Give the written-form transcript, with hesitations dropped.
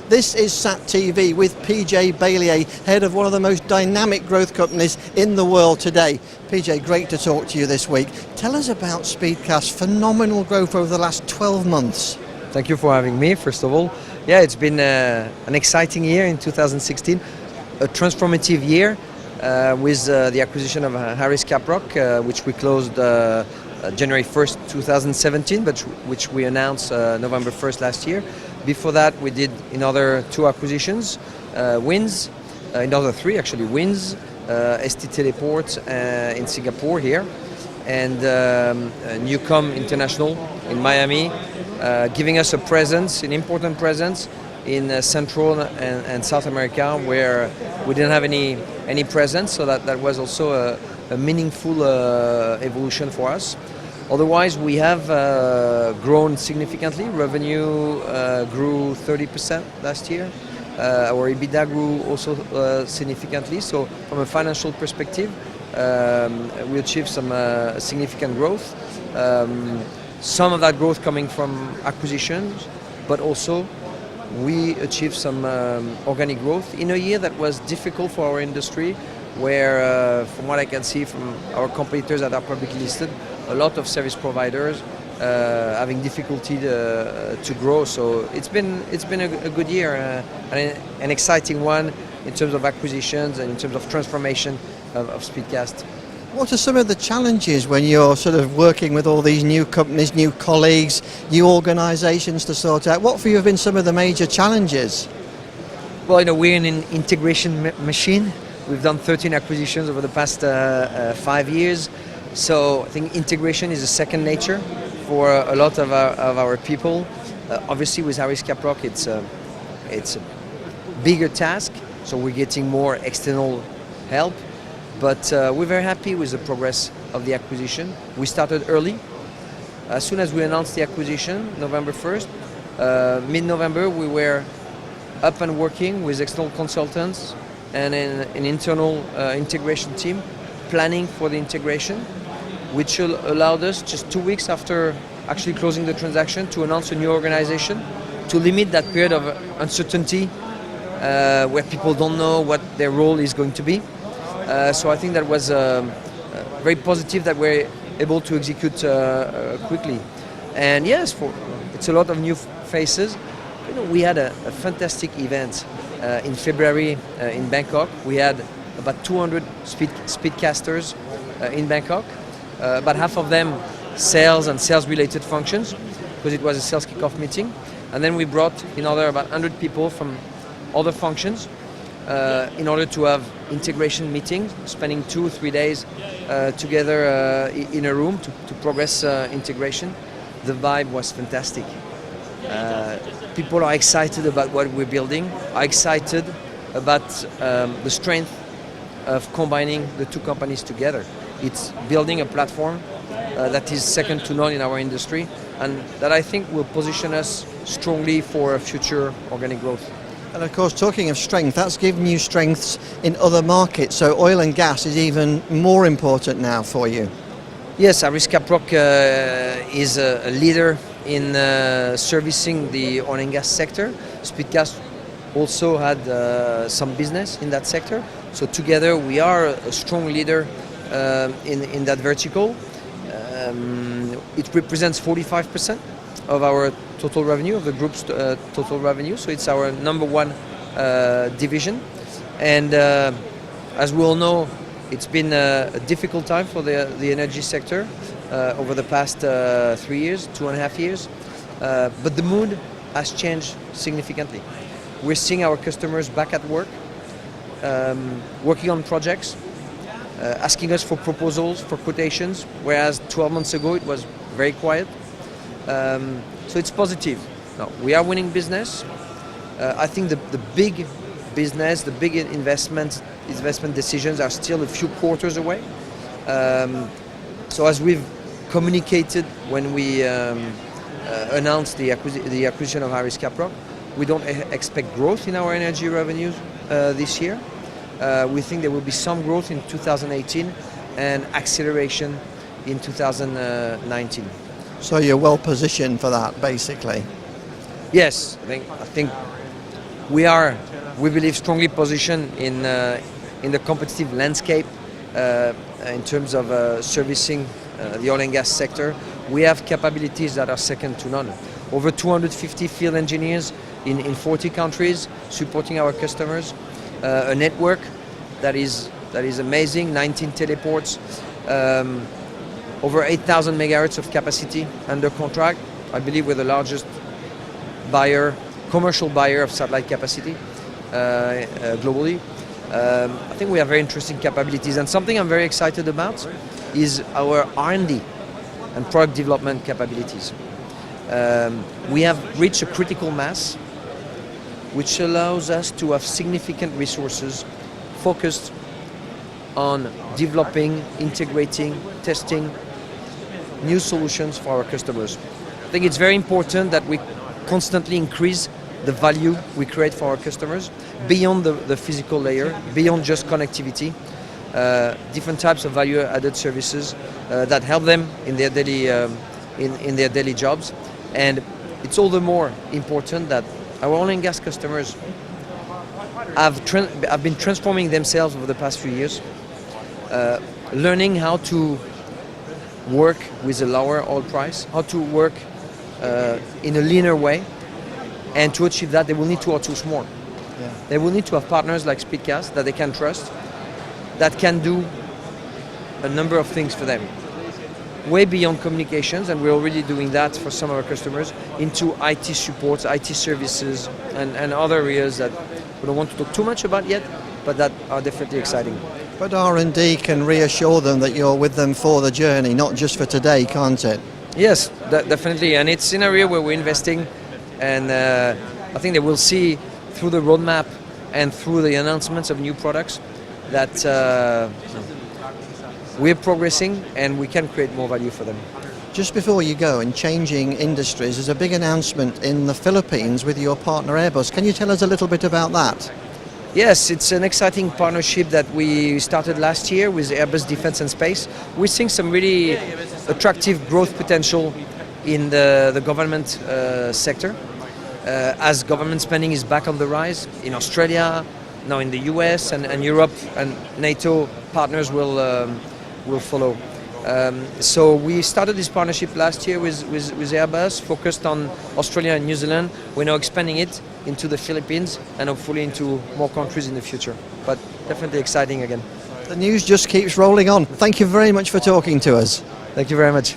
This is SatTV with PJ Beylier, head of one of the most dynamic growth companies in the world today. PJ, great to talk to you this week. Tell us about Speedcast's phenomenal growth over the last 12 months. Thank you for having me, first of all. Yeah, it's been an exciting year in 2016, a transformative year with the acquisition of Harris Caprock, which we closed January 1st, 2017, but which we announced November 1st last year. Before that, we did another two acquisitions, Wins, another three actually, Wins, ST Teleport in Singapore here, and Newcom International in Miami, giving us a presence, an important presence in Central and South America, where we didn't have any presence, so that was also a meaningful evolution for us. Otherwise, we have grown significantly. Revenue grew 30% last year. Our EBITDA grew also significantly. So from a financial perspective, we achieved some significant growth. Some of that growth coming from acquisitions, but also we achieved some organic growth in a year that was difficult for our industry, where from what I can see from our competitors that are publicly listed, a lot of service providers having difficulty to grow. So it's been a good year, and an exciting one in terms of acquisitions and in terms of transformation of Speedcast. What are some of the challenges when you're sort of working with all these new companies, new colleagues, new organisations to sort out? What for you have been some of the major challenges? Well, we're in an integration machine. We've done 13 acquisitions over the past 5 years. So I think integration is a second nature for a lot of our people. Obviously, with Harris Caprock, it's a bigger task, so we're getting more external help. But we're very happy with the progress of the acquisition. We started early. As soon as we announced the acquisition, November 1st, mid-November, we were up and working with external consultants and an internal integration team planning for the integration, which allowed us just 2 weeks after actually closing the transaction to announce a new organization, to limit that period of uncertainty where people don't know what their role is going to be. So I think that was very positive that we're able to execute quickly. And yes, it's a lot of new faces. We had a fantastic event in February in Bangkok. We had about 200 speedcasters in Bangkok. About half of them sales and sales-related functions, because it was a sales kickoff meeting. And then we brought another about 100 people from other functions in order to have integration meetings, spending 2 or 3 days together in a room to progress integration. The vibe was fantastic. People are excited about what we're building, are excited about the strength of combining the two companies together. It's building a platform that is second to none in our industry, and that I think will position us strongly for future organic growth. And of course, talking of strength, that's given you strengths in other markets, so oil and gas is even more important now for you. Yes, Harris Caprock is a leader in servicing the oil and gas sector. Speedcast also had some business in that sector, so together we are a strong leader in that vertical. It represents 45% of our total revenue, of the group's total revenue, so it's our number one division. And as we all know, it's been a difficult time for the energy sector over the past 3 years, 2.5 years, but the mood has changed significantly. We're seeing our customers back at work, working on projects, asking us for proposals, for quotations, whereas 12 months ago it was very quiet. So it's positive. Now, we are winning business. I think the big business, the big investment decisions are still a few quarters away. So as we've communicated when we announced the acquisition of Harris Caprock, we don't expect growth in our energy revenues this year. We think there will be some growth in 2018 and acceleration in 2019. So you're well positioned for that, basically. Yes, I think we believe strongly positioned in the competitive landscape in terms of servicing the oil and gas sector. We have capabilities that are second to none. Over 250 field engineers in 40 countries supporting our customers. A network that is amazing, 19 teleports, over 8,000 megahertz of capacity under contract. I believe we're the largest commercial buyer of satellite capacity globally. I think we have very interesting capabilities, and something I'm very excited about is our R&D and product development capabilities. We have reached a critical mass which allows us to have significant resources focused on developing, integrating, testing new solutions for our customers. I think it's very important that we constantly increase the value we create for our customers beyond the physical layer, beyond just connectivity, different types of value-added services that help them in their daily jobs. And it's all the more important that our oil and gas customers have been transforming themselves over the past few years, learning how to work with a lower oil price, how to work in a leaner way, and to achieve that they will need to outsource more. Yeah. They will need to have partners like Speedcast that they can trust, that can do a number of things for them, way beyond communications, and we're already doing that for some of our customers, into IT support, IT services, and other areas that we don't want to talk too much about yet, but that are definitely exciting. But R&D can reassure them that you're with them for the journey, not just for today, can't it? Yes, definitely, and it's an area where we're investing, and I think they will see through the roadmap and through the announcements of new products that we're progressing and we can create more value for them. Just before you go, and changing industries, there's a big announcement in the Philippines with your partner Airbus. Can you tell us a little bit about that? Yes, it's an exciting partnership that we started last year with Airbus Defence and Space. We're seeing some really attractive growth potential in the government sector as government spending is back on the rise in Australia, now in the US, and Europe, and NATO partners will follow. So we started this partnership last year with Airbus, focused on Australia and New Zealand. We're now expanding it into the Philippines and hopefully into more countries in the future. But definitely exciting again. The news just keeps rolling on. Thank you very much for talking to us. Thank you very much.